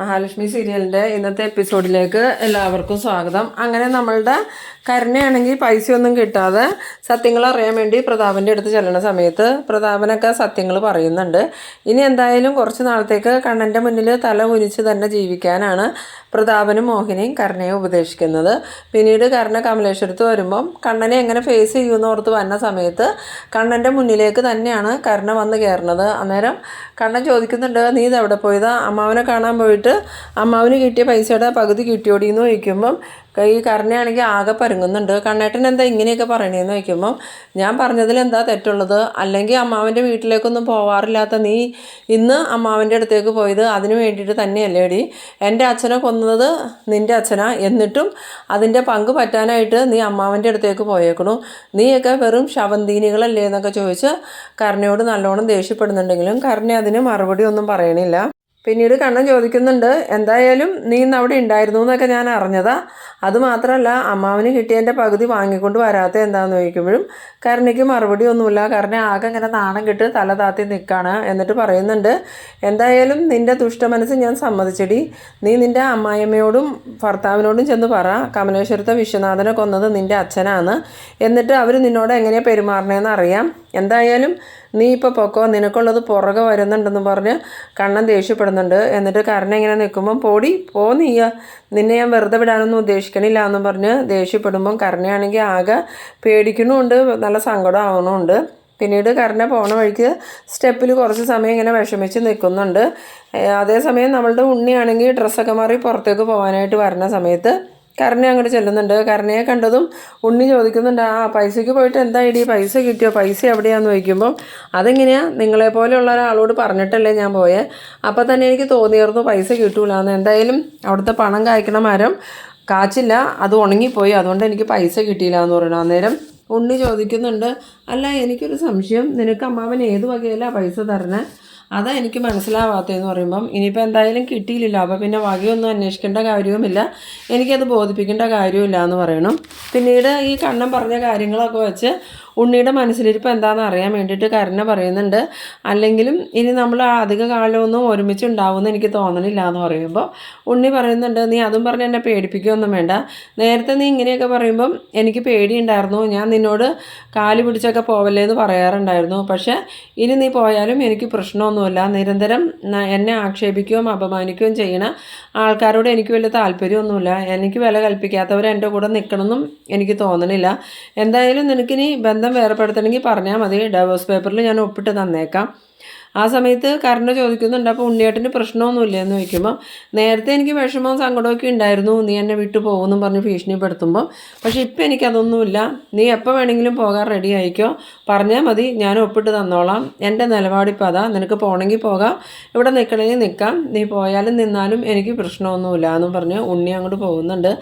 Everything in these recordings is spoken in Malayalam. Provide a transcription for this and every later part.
മഹാലക്ഷ്മി സീരിയലിൻ്റെ ഇന്നത്തെ എപ്പിസോഡിലേക്ക് എല്ലാവർക്കും സ്വാഗതം. അങ്ങനെ നമ്മളുടെ കരുണയാണെങ്കിൽ പൈസയൊന്നും കിട്ടാതെ സത്യങ്ങൾ അറിയാൻ വേണ്ടി പ്രതാപൻ്റെ അടുത്ത് ചെല്ലുന്ന സമയത്ത് പ്രതാപനൊക്കെ സത്യങ്ങൾ പറയുന്നുണ്ട്. ഇനി എന്തായാലും കുറച്ച് നാളത്തേക്ക് കണ്ണൻ്റെ മുന്നിൽ തല കുനിച്ച് തന്നെ ജീവിക്കാനാണ് പ്രതാപനും മോഹിനിയും കരുണയെ ഉപദേശിക്കുന്നത്. പിന്നീട് കരുണ കമലേശ്വരത്ത് വരുമ്പം കണ്ണനെ എങ്ങനെ ഫേസ് ചെയ്യുമെന്ന് ഓർത്ത് വന്ന സമയത്ത് കണ്ണൻ്റെ മുന്നിലേക്ക് തന്നെയാണ് കരുണ വന്ന് കയറുന്നത്. അന്നേരം കണ്ണൻ ചോദിക്കുന്നുണ്ട്, നീ ഇതെവിടെ പോയതാ? അമ്മാവനെ കാണാൻ പോയിട്ട് അമ്മാവിന് കിട്ടിയ പൈസയുടെ പകുതി കിട്ടിയോടി എന്ന് ചോദിക്കുമ്പം ഈ കരുണയാണെങ്കിൽ ആകെ പരുങ്ങുന്നുണ്ട്. കണ്ണേട്ടൻ എന്താ ഇങ്ങനെയൊക്കെ പറയണേന്ന് ചോദിക്കുമ്പം ഞാൻ പറഞ്ഞതിൽ എന്താ തെറ്റുള്ളത്? അല്ലെങ്കിൽ അമ്മാവൻ്റെ വീട്ടിലേക്കൊന്നും പോവാറില്ലാത്ത നീ ഇന്ന് അമ്മാവൻ്റെ അടുത്തേക്ക് പോയത് അതിന് വേണ്ടിയിട്ട് തന്നെയല്ലേടി? എൻ്റെ അച്ഛനെ കൊന്നത് നിൻ്റെ അച്ഛനാ, എന്നിട്ടും അതിൻ്റെ പങ്ക് പറ്റാനായിട്ട് നീ അമ്മാവൻ്റെ അടുത്തേക്ക് പോയേക്കണു. നീയൊക്കെ വെറും ശവന്തീനികളല്ലേ എന്നൊക്കെ ചോദിച്ച് കരുണയോട് നല്ലോണം ദേഷ്യപ്പെടുന്നുണ്ടെങ്കിലും കരുണ അതിന് മറുപടി ഒന്നും പറയണില്ല. പിന്നീട് കണ്ണൻ ചോദിക്കുന്നുണ്ട്, എന്തായാലും നീ ഇന്ന് അവിടെ ഉണ്ടായിരുന്നു എന്നൊക്കെ ഞാൻ അറിഞ്ഞതാ. അതുമാത്രമല്ല അമ്മാവന് കിട്ടിയതിൻ്റെ പകുതി വാങ്ങിക്കൊണ്ട് വരാത്ത എന്താണെന്ന് ചോദിക്കുമ്പോഴും കരുണയ്ക്ക് മറുപടി ഒന്നുമില്ല. കരുണ ആകെ ഇങ്ങനെ നാണം കെട്ട് തല താത്തി നിൽക്കുകയാണ്. എന്നിട്ട് പറയുന്നുണ്ട്, എന്തായാലും നിൻ്റെ ദുഷ്ടമനസ്സ് ഞാൻ സമ്മതിച്ചടി. നീ നിൻ്റെ അമ്മായിയമ്മയോടും ഭർത്താവിനോടും ചെന്ന് പറ കമലേശ്വരത്തെ വിശ്വനാഥനെ കൊന്നത് നിൻ്റെ അച്ഛനാണ്. എന്നിട്ട് അവർ നിന്നോട് എങ്ങനെയാണ് പെരുമാറണേന്ന് അറിയാം. എന്തായാലും നീ ഇപ്പോൾ പൊക്കോ, നിനക്കുള്ളത് പുറകെ വരുന്നുണ്ടെന്ന് പറഞ്ഞ് കണ്ണൻ ദേഷ്യപ്പെടുന്നുണ്ട്. എന്നിട്ട് കരുണ ഇങ്ങനെ നിൽക്കുമ്പം പോ നീയ, നിന്നെ ഞാൻ വെറുതെ വിടാനൊന്നും ഉദ്ദേശിക്കണില്ല എന്നും പറഞ്ഞ് ദേഷ്യപ്പെടുമ്പം കരുണയാണെങ്കിൽ ആകെ പേടിക്കണമുണ്ട്, നല്ല സങ്കടം ആവണമുണ്ട്. പിന്നീട് കരുണ പോണ വഴിക്ക് സ്റ്റെപ്പിൽ കുറച്ച് സമയം ഇങ്ങനെ വിഷമിച്ച് നിൽക്കുന്നുണ്ട്. അതേസമയം നമ്മളുടെ ഉണ്ണിയാണെങ്കിൽ ഡ്രസ്സൊക്കെ മാറി പുറത്തേക്ക് പോകാനായിട്ട് വരുന്ന സമയത്ത് കരുണ അങ്ങോട്ട് ചെല്ലുന്നുണ്ട്. കരുണയെ കണ്ടതും ഉണ്ണി ചോദിക്കുന്നുണ്ട്, പൈസയ്ക്ക് പോയിട്ട് എന്താ ഇടി, പൈസ കിട്ടിയോ, പൈസ എവിടെയാണെന്ന് ചോദിക്കുമ്പോൾ അതെങ്ങനെയാണ്, നിങ്ങളെപ്പോലെയുള്ള ഒരാളോട് പറഞ്ഞിട്ടല്ലേ ഞാൻ പോയേ, അപ്പോൾ തന്നെ എനിക്ക് തോന്നിയായിരുന്നു പൈസ കിട്ടൂലെന്ന്. എന്തായാലും അവിടുത്തെ പണം കായ്ക്കണ മരം കാച്ചില്ല, അത് ഉണങ്ങിപ്പോയി, അതുകൊണ്ട് എനിക്ക് പൈസ കിട്ടിയില്ല എന്ന് പറയണം. അന്നേരം ഉണ്ണി ചോദിക്കുന്നുണ്ട്, അല്ല എനിക്കൊരു സംശയം, നിനക്ക് അമ്മാവൻ ഏത് വകയല്ല പൈസ തരണേ? അതാ എനിക്ക് മനസ്സിലാവാത്തതെന്ന് പറയുമ്പം ഇനിയിപ്പോൾ എന്തായാലും കിട്ടിയില്ലല്ലോ, അപ്പോൾ പിന്നെ വകയൊന്നും അന്വേഷിക്കേണ്ട കാര്യവുമില്ല, എനിക്കത് ബോധിപ്പിക്കേണ്ട കാര്യമില്ല എന്ന് പറയണം. പിന്നീട് ഈ കണ്ണൻ പറഞ്ഞ കാര്യങ്ങളൊക്കെ വെച്ച് ഉണ്ണിയുടെ മനസ്സിലിരിപ്പോൾ എന്താണെന്ന് അറിയാൻ വേണ്ടിയിട്ട് കരുണ പറയുന്നുണ്ട്, അല്ലെങ്കിലും ഇനി നമ്മൾ അധിക കാലമൊന്നും ഒരുമിച്ച് ഉണ്ടാവുമെന്ന് എനിക്ക് തോന്നണില്ല എന്ന് പറയുമ്പോൾ ഉണ്ണി പറയുന്നുണ്ട്, നീ അതും പറഞ്ഞ് എന്നെ പേടിപ്പിക്കുകയൊന്നും വേണ്ട. നേരത്തെ നീ ഇങ്ങനെയൊക്കെ പറയുമ്പം എനിക്ക് പേടിയുണ്ടായിരുന്നു, ഞാൻ നിന്നോട് കാല് പിടിച്ചൊക്കെ പോവല്ലേ എന്ന് പറയാറുണ്ടായിരുന്നു. പക്ഷേ ഇനി നീ പോയാലും എനിക്ക് പ്രശ്നമൊന്നുമില്ല. നിരന്തരം എന്നെ ആക്ഷേപിക്കുകയും അപമാനിക്കുകയും ചെയ്യണ ആൾക്കാരോട് എനിക്ക് വലിയ താല്പര്യമൊന്നുമില്ല. എനിക്ക് വില കൽപ്പിക്കാത്തവർ എൻ്റെ കൂടെ നിൽക്കണമെന്നും എനിക്ക് തോന്നണില്ല. എന്തായാലും നിനക്കിനി ബന്ധം വേർപ്പെടുത്തണമെങ്കിൽ പറഞ്ഞാൽ മതി, ഡൈവേഴ്സ് പേപ്പറിൽ ഞാൻ ഒപ്പിട്ട് തന്നേക്കാം. ആ സമയത്ത് കരുണ ചോദിക്കുന്നുണ്ട്, അപ്പോൾ ഉണ്ണിയേട്ടന് പ്രശ്നമൊന്നുമില്ല എന്ന് ചോദിക്കുമ്പോൾ നേരത്തെ എനിക്ക് വിഷമവും സങ്കടമൊക്കെ ഉണ്ടായിരുന്നു, നീ എന്നെ വിട്ടു പോകുമെന്നും പറഞ്ഞ് ഭീഷണിപ്പെടുത്തുമ്പോൾ, പക്ഷേ ഇപ്പം എനിക്കതൊന്നുമില്ല, നീ എപ്പോൾ വേണമെങ്കിലും പോകാൻ റെഡി ആയിക്കോ, പറഞ്ഞാൽ മതി, ഞാൻ ഒപ്പിട്ട് തന്നോളാം. എൻ്റെ നിലപാടിപ്പോൾ അതാ, നിനക്ക് പോകണമെങ്കിൽ പോകാം, ഇവിടെ നിൽക്കണമെങ്കിൽ നിൽക്കാം, നീ പോയാലും നിന്നാലും എനിക്ക് പ്രശ്നമൊന്നുമില്ല എന്നും പറഞ്ഞ് ഉണ്ണി അങ്ങോട്ട് പോകുന്നുണ്ട്.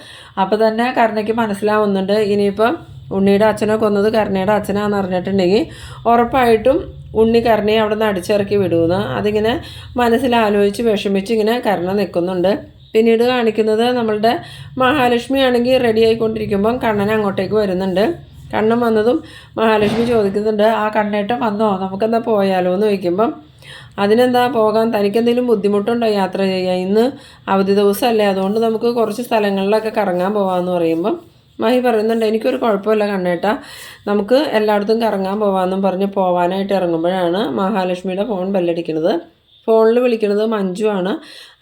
അപ്പോൾ തന്നെ കരുണയ്ക്ക് മനസ്സിലാവുന്നുണ്ട്, ഇനിയിപ്പം ഉണ്ണിയുടെ അച്ഛനെ കൊന്നത് കരുണയുടെ അച്ഛനാണെന്ന് അറിഞ്ഞിട്ടുണ്ടെങ്കിൽ ഉറപ്പായിട്ടും ഉണ്ണി കരുണയെ അവിടെ നിന്ന് അടിച്ചിറക്കി വിടുമെന്ന്. അതിങ്ങനെ മനസ്സിലാലോചിച്ച് വിഷമിച്ച് ഇങ്ങനെ കരുണ നിൽക്കുന്നുണ്ട്. പിന്നീട് കാണിക്കുന്നത് നമ്മളുടെ മഹാലക്ഷ്മി ആണെങ്കിൽ റെഡി ആയിക്കൊണ്ടിരിക്കുമ്പം കണ്ണൻ അങ്ങോട്ടേക്ക് വരുന്നുണ്ട്. കണ്ണൻ വന്നതും മഹാലക്ഷ്മി ചോദിക്കുന്നുണ്ട്, ആ കണ്ണേട്ടൻ വന്നോ, നമുക്കെന്താ പോയാലോ എന്ന് ചോദിക്കുമ്പം അതിനെന്താ പോകാൻ, തനിക്കെന്തെങ്കിലും ബുദ്ധിമുട്ടുണ്ടോ യാത്ര ചെയ്യാൻ, ഇന്ന് അവധി ദിവസമല്ലേ, അതുകൊണ്ട് നമുക്ക് കുറച്ച് സ്ഥലങ്ങളിലൊക്കെ കറങ്ങാൻ പോകാമെന്ന് പറയുമ്പം മഹി പറയുന്നുണ്ട്, എനിക്കൊരു കുഴപ്പമില്ല കണ്ണേട്ടാ, നമുക്ക് എല്ലായിടത്തും കറങ്ങാൻ പോകാമെന്നും പറഞ്ഞ് പോകാനായിട്ട് ഇറങ്ങുമ്പോഴാണ് മഹാലക്ഷ്മിയുടെ ഫോൺ ബെല്ലടിക്കുന്നത്. ഫോണിൽ വിളിക്കുന്നത് മഞ്ജു ആണ്.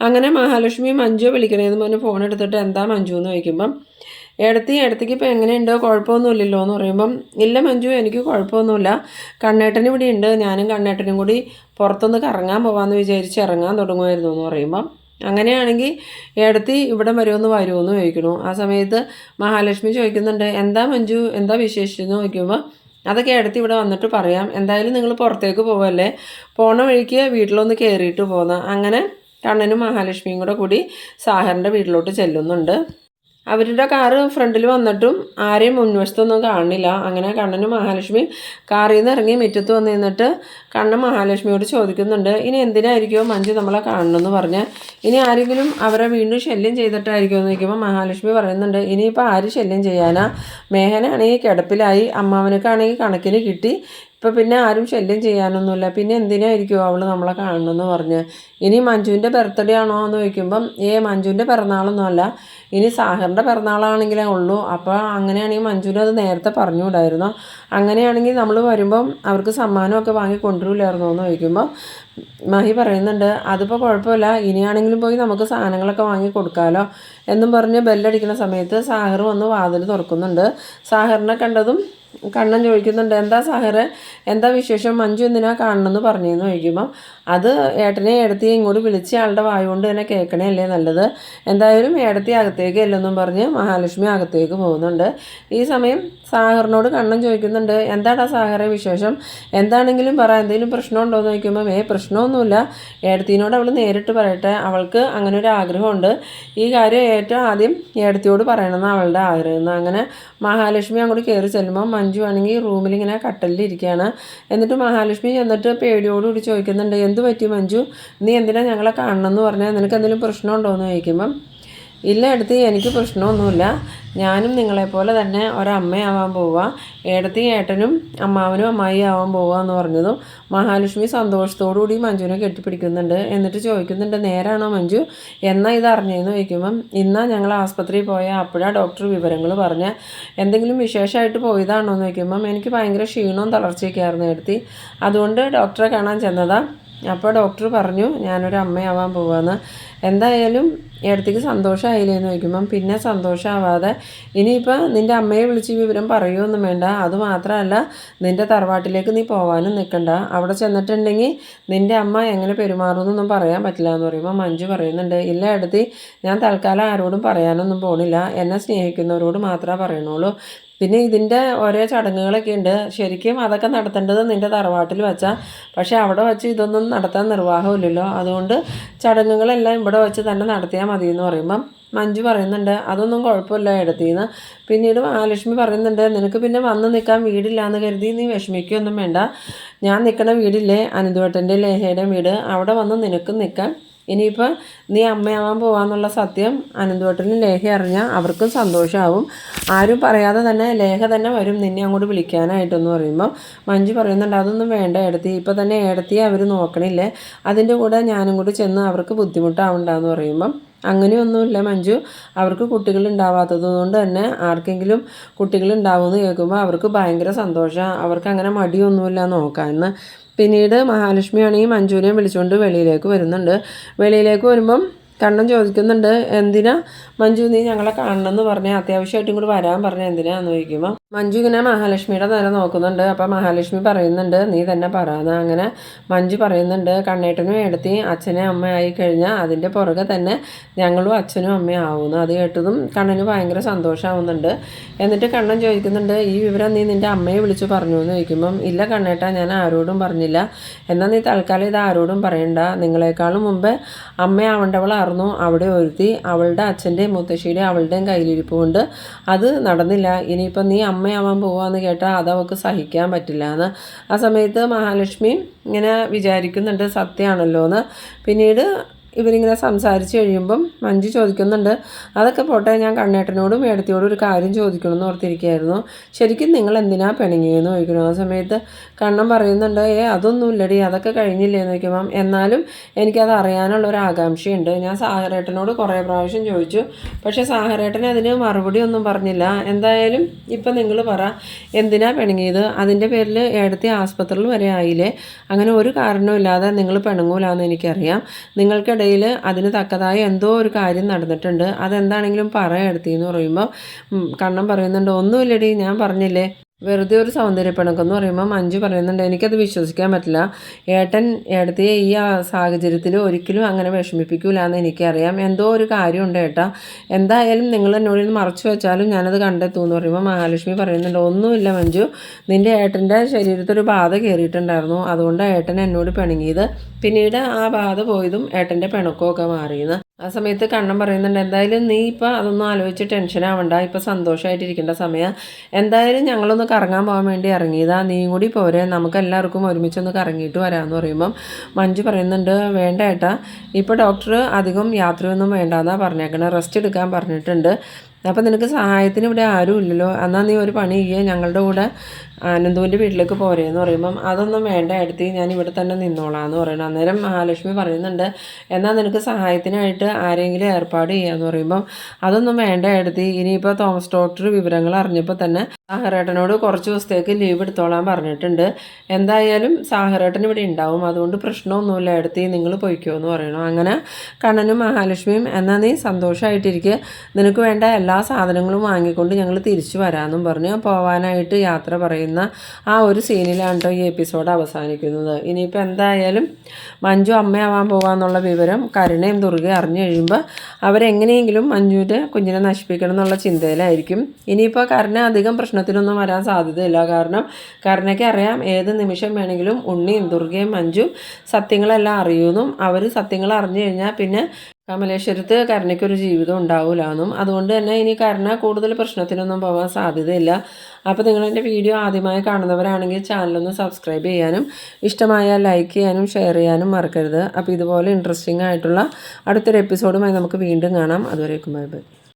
അങ്ങനെ മഹാലക്ഷ്മി മഞ്ജു വിളിക്കണേന്ന് പറഞ്ഞ് ഫോൺ എടുത്തിട്ട് എന്താ മഞ്ജു എന്ന് ചോദിക്കുമ്പം ഇടത്തേക്ക് ഇപ്പോൾ എങ്ങനെയുണ്ടോ, കുഴപ്പമൊന്നുമില്ലല്ലോ എന്ന് പറയുമ്പം ഇല്ല മഞ്ജു, എനിക്ക് കുഴപ്പമൊന്നുമില്ല, കണ്ണേട്ടൻ ഇവിടെ ഉണ്ട്, ഞാനും കണ്ണേട്ടനും കൂടി പുറത്തൊന്ന് കറങ്ങാൻ പോകാമെന്ന് വിചാരിച്ച് ഇറങ്ങാൻ തുടങ്ങുമായിരുന്നു എന്ന് പറയുമ്പം അങ്ങനെയാണെങ്കിൽ ഏടത്തി ഇവിടെ വരുമെന്ന് ചോദിക്കണു. ആ സമയത്ത് മഹാലക്ഷ്മി ചോദിക്കുന്നുണ്ട്, എന്താ മഞ്ജു, എന്താ വിശേഷിച്ചെന്ന് ചോദിക്കുമ്പോൾ അതൊക്കെ ഏടത്തി ഇവിടെ വന്നിട്ട് പറയാം, എന്തായാലും നിങ്ങൾ പുറത്തേക്ക് പോവല്ലേ, പോണ വഴിക്ക് വീട്ടിലൊന്ന് കയറിയിട്ട് പോന്ന. അങ്ങനെ കണ്ണനും മഹാലക്ഷ്മിയും കൂടി സാഹറിൻ്റെ വീട്ടിലോട്ട് ചെല്ലുന്നുണ്ട്. അവരുടെ കാറ് ഫ്രണ്ടിൽ വന്നിട്ടും ആരെയും മുൻവശത്തൊന്നും കാണില്ല. അങ്ങനെ കണ്ണനും മഹാലക്ഷ്മി കാറിൽ നിന്ന് ഇറങ്ങി മുറ്റത്ത് വന്ന് നിന്നിട്ട് കണ്ണൻ മഹാലക്ഷ്മിയോട് ചോദിക്കുന്നുണ്ട്, ഇനി എന്തിനായിരിക്കുമോ മഞ്ജു നമ്മളെ കാണണമെന്ന് പറഞ്ഞ്, ഇനി ആരെങ്കിലും അവരെ വീണ്ടും ശല്യം ചെയ്തിട്ടായിരിക്കുമോ എന്ന് ചോദിക്കുമ്പോൾ മഹാലക്ഷ്മി പറയുന്നുണ്ട്, ഇനിയിപ്പോൾ ആര് ശല്യം ചെയ്യാനാ, മേഹനാണെങ്കിൽ കിടപ്പിലായി, അമ്മാവനക്കാണെങ്കിൽ കണക്കിന് കിട്ടി, ഇപ്പം പിന്നെ ആരും ശല്യം ചെയ്യാനൊന്നുമില്ല. പിന്നെ എന്തിനായിരിക്കും അവൾ നമ്മളെ കാണണമെന്ന് പറഞ്ഞ്. ഇനി മഞ്ജുവിൻ്റെ ബർത്ത്ഡേ ആണോ എന്ന് ചോദിക്കുമ്പം മഞ്ജുവിൻ്റെ പിറന്നാളൊന്നുമല്ല, ഇനി സാഹറിൻ്റെ പിറന്നാളാണെങ്കിലേ ഉള്ളൂ. അപ്പോൾ അങ്ങനെയാണെങ്കിൽ മഞ്ജുവിന് അത് നേരത്തെ പറഞ്ഞുകൂടായിരുന്നോ? അങ്ങനെയാണെങ്കിൽ നമ്മൾ വരുമ്പം അവർക്ക് സമ്മാനമൊക്കെ വാങ്ങി കൊണ്ടുവരില്ലായിരുന്നോ എന്ന് ചോദിക്കുമ്പോൾ മഹി പറയുന്നുണ്ട്, അതിപ്പോൾ കുഴപ്പമില്ല, ഇനിയാണെങ്കിലും പോയി നമുക്ക് സാധനങ്ങളൊക്കെ വാങ്ങി കൊടുക്കാമല്ലോ എന്നും പറഞ്ഞ് ബെല്ലടിക്കുന്ന സമയത്ത് സാഹർ വന്ന് വാതിൽ തുറക്കുന്നുണ്ട്. സാഹറിനെ കണ്ടതും കണ്ണൻ ചോദിക്കുന്നുണ്ട്, എന്താ സാഹറെ, എന്താ വിശേഷം, മഞ്ജു എന്തിനാ കാണണമെന്ന് പറഞ്ഞതെന്ന് ചോദിക്കുമ്പോൾ അത് ഏട്ടനെ ഏടത്തി ഇങ്ങോട്ട് വിളിച്ച ആളുടെ വായ കൊണ്ട് തന്നെ കേൾക്കണേ അല്ലേ നല്ലത്. എന്തായാലും ഏടത്തി അകത്തേക്ക് അല്ലെന്നും പറഞ്ഞ് മഹാലക്ഷ്മി അകത്തേക്ക് പോകുന്നുണ്ട്. ഈ സമയം സാഹറിനോട് കണ്ണൻ ചോദിക്കുന്നുണ്ട്, എന്താടാ സാഹറെ വിശേഷം, എന്താണെങ്കിലും പറ, എന്തെങ്കിലും പ്രശ്നമുണ്ടോ എന്ന് ചോദിക്കുമ്പോൾ പ്രശ്നമൊന്നുമില്ല, ഏടത്തിനോട് അവൾ നേരിട്ട് പറയട്ടെ, അവൾക്ക് അങ്ങനെ ഒരു ആഗ്രഹമുണ്ട്, ഈ കാര്യം ഏറ്റവും ആദ്യം ഏടത്തിയോട് പറയണമെന്ന് അവളുടെ ആഗ്രഹം. അങ്ങനെ മഹാലക്ഷ്മി അങ്ങോട്ട് കയറി ചെല്ലുമ്പോൾ മഞ്ജു ആണെങ്കിൽ റൂമിലിങ്ങനെ കട്ടലിലിരിക്കുകയാണ്. എന്നിട്ട് മഹാലക്ഷ്മി ചെന്നിട്ട് പേടിയോടുകൂടി ചോദിക്കുന്നുണ്ട്, എന്ത് പറ്റി മഞ്ജു, നീ എന്തിനാ ഞങ്ങളെ കാണണമെന്ന് പറഞ്ഞാൽ, നിനക്ക് എന്തെങ്കിലും പ്രശ്നമുണ്ടോ എന്ന് ചോദിക്കുമ്പം ഇല്ല എടുത്തി, എനിക്ക് പ്രശ്നമൊന്നുമില്ല, ഞാനും നിങ്ങളെപ്പോലെ തന്നെ ഒരമ്മയാവാൻ പോവുക, ഏടത്തി ഏട്ടനും അമ്മാവനും അമ്മായി ആവാൻ പോവുക എന്ന് പറഞ്ഞതും മഹാലക്ഷ്മി സന്തോഷത്തോടുകൂടി മഞ്ജുവിനെ കെട്ടിപ്പിടിക്കുന്നുണ്ട്. എന്നിട്ട് ചോദിക്കുന്നുണ്ട്, നേരാണോ മഞ്ജു, എന്നാ ഇത് അറിഞ്ഞതെന്ന് ചോദിക്കുമ്പം ഇന്നാ ഞങ്ങൾ ആസ്പത്രിയിൽ പോയാൽ അപ്പോഴാണ് ഡോക്ടർ വിവരങ്ങൾ പറഞ്ഞ, എന്തെങ്കിലും വിശേഷമായിട്ട് പോയതാണോ എന്ന് ചോദിക്കുമ്പം എനിക്ക് ഭയങ്കര ക്ഷീണവും തളർച്ചയൊക്കെ ആയിരുന്നു എടുത്തി, അതുകൊണ്ട് ഡോക്ടറെ കാണാൻ ചെന്നതാ, അപ്പോൾ ഡോക്ടർ പറഞ്ഞു ഞാനൊരു അമ്മയാവാൻ പോവാന്ന്. എന്തായാലും ഏടത്തിക്ക് സന്തോഷമായില്ലേന്ന് ചോദിക്കുമ്പം പിന്നെ സന്തോഷമാവാതെ ഇനിയിപ്പോൾ നിൻ്റെ അമ്മയെ വിളിച്ച് വിവരം പറയുമൊന്നും വേണ്ട, അതുമാത്രമല്ല നിൻ്റെ തറവാട്ടിലേക്ക് നീ പോകാനും നിൽക്കണ്ട, അവിടെ ചെന്നിട്ടുണ്ടെങ്കിൽ നിൻ്റെ അമ്മ എങ്ങനെ പെരുമാറുമെന്നൊന്നും പറയാൻ പറ്റില്ല എന്ന് പറയുമ്പോൾ മഞ്ജു പറയുന്നുണ്ട്, ഇല്ല ഏടത്തി, ഞാൻ തൽക്കാലം ആരോടും പറയാനൊന്നും പോണില്ല, എന്നെ സ്നേഹിക്കുന്നവരോട് മാത്രമേ പറയണുള്ളൂ, പിന്നെ ഇതിൻ്റെ ഓരോ ചടങ്ങുകളൊക്കെ ഉണ്ട്, ശരിക്കും അതൊക്കെ നടത്തേണ്ടത് നിൻ്റെ തറവാട്ടിൽ വെച്ചാൽ, പക്ഷേ അവിടെ വെച്ച് ഇതൊന്നും നടത്താൻ നിർവാഹമില്ലല്ലോ, അതുകൊണ്ട് ചടങ്ങുകളെല്ലാം ഇവിടെ വെച്ച് തന്നെ നടത്തിയാൽ മതി എന്ന് പറയുമ്പം മഞ്ജു പറയുന്നുണ്ട്, അതൊന്നും കുഴപ്പമില്ല എടുത്തിന്ന്. പിന്നീട് മഹാലക്ഷ്മി പറയുന്നുണ്ട്, നിനക്ക് പിന്നെ വന്ന് നിൽക്കാൻ വീടില്ലാന്ന് കരുതി നീ വിഷമിക്കുകയൊന്നും വേണ്ട, ഞാൻ നിൽക്കുന്ന വീടില്ലേ അനന്തുവേട്ടൻ്റെ ലേഹയുടെ വീട്, അവിടെ വന്ന് നിനക്കും നിൽക്കാം, ഇനിയിപ്പോൾ നീ അമ്മയാവാൻ പോകാമെന്നുള്ള സത്യം അനന്തുവേട്ടനും ലേഖ അറിഞ്ഞാൽ അവർക്കും സന്തോഷമാവും, ആരും പറയാതെ തന്നെ ലേഖ തന്നെ വരും നിന്നെ അങ്ങോട്ട് വിളിക്കാനായിട്ടെന്ന് പറയുമ്പോൾ മഞ്ജു പറയുന്നുണ്ട്, അതൊന്നും വേണ്ട ഏടത്തി, ഇപ്പോൾ തന്നെ ഏടത്തിയെ അവർ നോക്കണില്ലേ, അതിൻ്റെ കൂടെ ഞാനും കൂടി ചെന്ന് അവർക്ക് ബുദ്ധിമുട്ടാവണ്ടെന്ന് പറയുമ്പം അങ്ങനെയൊന്നുമില്ല മഞ്ജു, അവർക്ക് കുട്ടികളുണ്ടാവാത്തത് കൊണ്ട് തന്നെ ആർക്കെങ്കിലും കുട്ടികളുണ്ടാവുമെന്ന് കേൾക്കുമ്പോൾ അവർക്ക് ഭയങ്കര സന്തോഷമാണ്, അവർക്ക് അങ്ങനെ മടിയൊന്നുമില്ല നോക്കാമെന്ന്. പിന്നീട് മഹാലക്ഷ്മിയാണെങ്കിൽ മഞ്ജുവിനെ വിളിച്ചുകൊണ്ട് വെളിയിലേക്ക് വരുന്നുണ്ട്. വെളിയിലേക്ക് വരുമ്പം കണ്ണൻ ചോദിക്കുന്നുണ്ട്, എന്തിനാ മഞ്ജു നീ ഞങ്ങളെ കാണണമെന്ന് പറഞ്ഞാൽ, അത്യാവശ്യമായിട്ടും കൂടി വരാൻ പറഞ്ഞാൽ എന്തിനാന്ന് ചോദിക്കുമ്പോൾ മഞ്ജു ഇങ്ങനെ മഹാലക്ഷ്മിയുടെ നേരെ നോക്കുന്നുണ്ട്. അപ്പോൾ മഹാലക്ഷ്മി പറയുന്നുണ്ട്, നീ തന്നെ പറയാന്ന്. അങ്ങനെ മഞ്ജു പറയുന്നുണ്ട്, കണ്ണേട്ടനും എടുത്തി അച്ഛനെ അമ്മയായി കഴിഞ്ഞാൽ അതിൻ്റെ പുറകെ തന്നെ ഞങ്ങളും അച്ഛനും അമ്മയും ആവുന്നു. അത് കേട്ടതും കണ്ണന് ഭയങ്കര സന്തോഷമാവുന്നുണ്ട്. എന്നിട്ട് കണ്ണൻ ചോദിക്കുന്നുണ്ട്, ഈ വിവരം നീ നിൻ്റെ അമ്മയെ വിളിച്ച് പറഞ്ഞു എന്ന് ചോദിക്കുമ്പം ഇല്ല കണ്ണേട്ട, ഞാൻ ആരോടും പറഞ്ഞില്ല, എന്നാൽ നീ തൽക്കാലം ഇത് ആരോടും പറയണ്ട, നിങ്ങളെക്കാളും മുമ്പ് അമ്മയാവേണ്ടവളായിരുന്നു അവിടെ ഒരുത്തി, അവളുടെ അച്ഛൻ്റെ മുത്തശ്ശിയുടെ അവളുടെയും കയ്യിലിരിപ്പ് കൊണ്ട് അത് നടന്നില്ല, ഇനിയിപ്പം നീ അമ്മയാവാൻ പോവാന്ന് കേട്ടാൽ അതവൾക്ക് സഹിക്കാൻ പറ്റില്ല എന്ന്. ആ സമയത്ത് മഹാലക്ഷ്മി ഇങ്ങനെ വിചാരിക്കുന്നുണ്ട് സത്യമാണല്ലോ എന്ന്. പിന്നീട് ഇവരിങ്ങനെ സംസാരിച്ച് കഴിയുമ്പം മഞ്ജു ചോദിക്കുന്നുണ്ട്, അതൊക്കെ പോട്ടെ, ഞാൻ കണ്ണേട്ടനോടും ഏടത്തിയോടും ഒരു കാര്യം ചോദിക്കണമെന്ന് ഓർത്തിരിക്കുകയായിരുന്നു, ശരിക്കും നിങ്ങൾ എന്തിനാ പിണങ്ങിയെന്ന് ചോദിക്കണം. ആ സമയത്ത് കണ്ണൻ പറയുന്നുണ്ട്, അതൊന്നുമില്ലടി, അതൊക്കെ കഴിഞ്ഞില്ലേന്ന് ചോദിക്കുമ്പം എന്നാലും എനിക്കത് അറിയാനുള്ള ഒരു ആകാംക്ഷയുണ്ട്, ഞാൻ സാഹറേട്ടനോട് കുറേ പ്രാവശ്യം ചോദിച്ചു, പക്ഷേ സാഹറേട്ടൻ അതിന് മറുപടി ഒന്നും പറഞ്ഞില്ല, എന്തായാലും ഇപ്പം നിങ്ങൾ പറ എന്തിനാ പിണങ്ങിയത്, അതിൻ്റെ പേരിൽ ഏടത്തി ആസ്പത്രിയിൽ വരെ ആയില്ലേ, അങ്ങനെ ഒരു കാരണമില്ലാതെ നിങ്ങൾ പിണങ്ങൂലാന്ന് എനിക്കറിയാം, നിങ്ങൾക്ക് അതിന് തക്കതായ എന്തോ ഒരു കാര്യം നടന്നിട്ടുണ്ട്, അതെന്താണെങ്കിലും പറയെടുത്തിന്ന് പറയുമ്പോൾ കണ്ണൻ പറയുന്നുണ്ട്, ഒന്നുമില്ലടി, ഞാൻ പറഞ്ഞില്ലേ വെറുതെ ഒരു സൗന്ദര്യപ്പിണക്കെന്ന് പറയുമ്പോൾ മഞ്ജു പറയുന്നുണ്ട്, എനിക്കത് വിശ്വസിക്കാൻ പറ്റില്ല, ഏട്ടൻ ഏടത്തിയെ ഈ സാഹചര്യത്തിൽ ഒരിക്കലും അങ്ങനെ വിഷമിപ്പിക്കൂല എന്ന് എനിക്കറിയാം, എന്തോ ഒരു കാര്യമുണ്ട് ഏട്ടാ, എന്തായാലും നിങ്ങൾ എന്നോട് ഇത് മറച്ചു വെച്ചാലും ഞാനത് കണ്ടെത്തും എന്ന് പറയുമ്പോൾ മഹാലക്ഷ്മി പറയുന്നുണ്ട്, ഒന്നുമില്ല മഞ്ജു, നിൻ്റെ ഏട്ടൻ്റെ ശരീരത്തൊരു ബാധ കയറിയിട്ടുണ്ടായിരുന്നു, അതുകൊണ്ടാണ് ഏട്ടൻ എന്നോട് പിണങ്ങിയത്, പിന്നീട് ആ ബാധ പോയതും ഏട്ടൻ്റെ പിണക്കമൊക്കെ മാറിയെന്ന്. ആ സമയത്ത് കണ്ണൻ പറയുന്നുണ്ട്, എന്തായാലും നീ ഇപ്പോൾ അതൊന്നും ആലോചിച്ച് ടെൻഷൻ ആവണ്ട, ഇപ്പോൾ സന്തോഷമായിട്ടിരിക്കേണ്ട സമയം, എന്തായാലും ഞങ്ങളൊന്ന് കറങ്ങാൻ പോകാൻ വേണ്ടി ഇറങ്ങിയതാ, നീയും കൂടി പോരെ, നമുക്കെല്ലാവർക്കും ഒരുമിച്ചൊന്ന് കറങ്ങിയിട്ട് വരാമെന്ന് പറയുമ്പം മഞ്ജു പറയുന്നുണ്ട്, വേണ്ട ഏട്ടാ, ഇപ്പോൾ ഡോക്ടർ അധികം യാത്രയൊന്നും വേണ്ടാന്നാണ് പറഞ്ഞേക്കണേ, റെസ്റ്റ് എടുക്കാൻ പറഞ്ഞിട്ടുണ്ട്, അപ്പോൾ നിനക്ക് സഹായത്തിന് ഇവിടെ ആരും ഇല്ലല്ലോ, എന്നാൽ നീ ഒരു പണി ചെയ്യുക, ഞങ്ങളുടെ കൂടെ ആനന്ദുവിൻ്റെ വീട്ടിലേക്ക് പോരേന്ന് പറയുമ്പം അതൊന്നും വേണ്ട എടുത്തി, ഞാൻ ഇവിടെ തന്നെ നിന്നോളാം എന്ന് പറയണം. അന്നേരം മഹാലക്ഷ്മി പറയുന്നുണ്ട്, എന്നാൽ നിനക്ക് സഹായത്തിനായിട്ട് ആരെങ്കിലും ഏർപ്പാട് ചെയ്യാമെന്ന് പറയുമ്പം അതൊന്നും വേണ്ട എടുത്തി, ഇനിയിപ്പോൾ തോമസ് ഡോക്ടർ വിവരങ്ങൾ അറിഞ്ഞപ്പോൾ തന്നെ സാഹറേട്ടനോട് കുറച്ച് ദിവസത്തേക്ക് ലീവ് എടുത്തോളാൻ പറഞ്ഞിട്ടുണ്ട്. എന്തായാലും സാഹറേട്ടൻ ഇവിടെ ഉണ്ടാവും, അതുകൊണ്ട് പ്രശ്നമൊന്നുമില്ല എടുത്തി, നിങ്ങൾ പൊയ്ക്കോ എന്ന് പറയണം. അങ്ങനെ കണ്ണനും മഹാലക്ഷ്മിയും എന്നാൽ നീ സന്തോഷമായിട്ടിരിക്കുക, നിനക്ക് വേണ്ട എല്ലാ സാധനങ്ങളും വാങ്ങിക്കൊണ്ട് ഞങ്ങൾ തിരിച്ചു വരാമെന്നും പറഞ്ഞ് പോവാനായിട്ട് യാത്ര പറയുന്ന ആ ഒരു സീനിലാണ് കേട്ടോ ഈ എപ്പിസോഡ് അവസാനിക്കുന്നത്. ഇനിയിപ്പോൾ എന്തായാലും മഞ്ജു അമ്മയാവാൻ പോകാമെന്നുള്ള വിവരം കരുണയും ദുർഗയും അറിഞ്ഞു കഴിയുമ്പോൾ അവരെങ്ങനെയെങ്കിലും മഞ്ജുവിൻ്റെ കുഞ്ഞിനെ നശിപ്പിക്കണം എന്നുള്ള ചിന്തയിലായിരിക്കും. ഇനിയിപ്പോൾ കരുണ അധികം പ്രശ്നത്തിനൊന്നും വരാൻ സാധ്യതയില്ല, കാരണം കരുണയ്ക്ക് അറിയാം ഏത് നിമിഷം വേണമെങ്കിലും ഉണ്ണിയും ദുർഗയും മഞ്ജു സത്യങ്ങളെല്ലാം അറിയുമെന്നും അവർ സത്യങ്ങൾ അറിഞ്ഞു കഴിഞ്ഞാൽ പിന്നെ കമലേശ്വരത്ത് കരുണയ്ക്കൊരു ജീവിതം ഉണ്ടാവില്ല എന്നും, അതുകൊണ്ട് തന്നെ ഇനി കരുണ കൂടുതൽ പ്രശ്നത്തിനൊന്നും പോകാൻ സാധ്യതയില്ല. അപ്പോൾ നിങ്ങളെൻ്റെ വീഡിയോ ആദ്യമായി കാണുന്നവരാണെങ്കിൽ ചാനലൊന്ന് സബ്സ്ക്രൈബ് ചെയ്യാനും ഇഷ്ടമായാൽ ലൈക്ക് ചെയ്യാനും ഷെയർ ചെയ്യാനും മറക്കരുത്. അപ്പോൾ ഇതുപോലെ ഇൻട്രസ്റ്റിംഗ് ആയിട്ടുള്ള അടുത്തൊരു എപ്പിസോഡുമായി നമുക്ക് വീണ്ടും കാണാം. അതുവരേക്കും ബൈ ബൈ.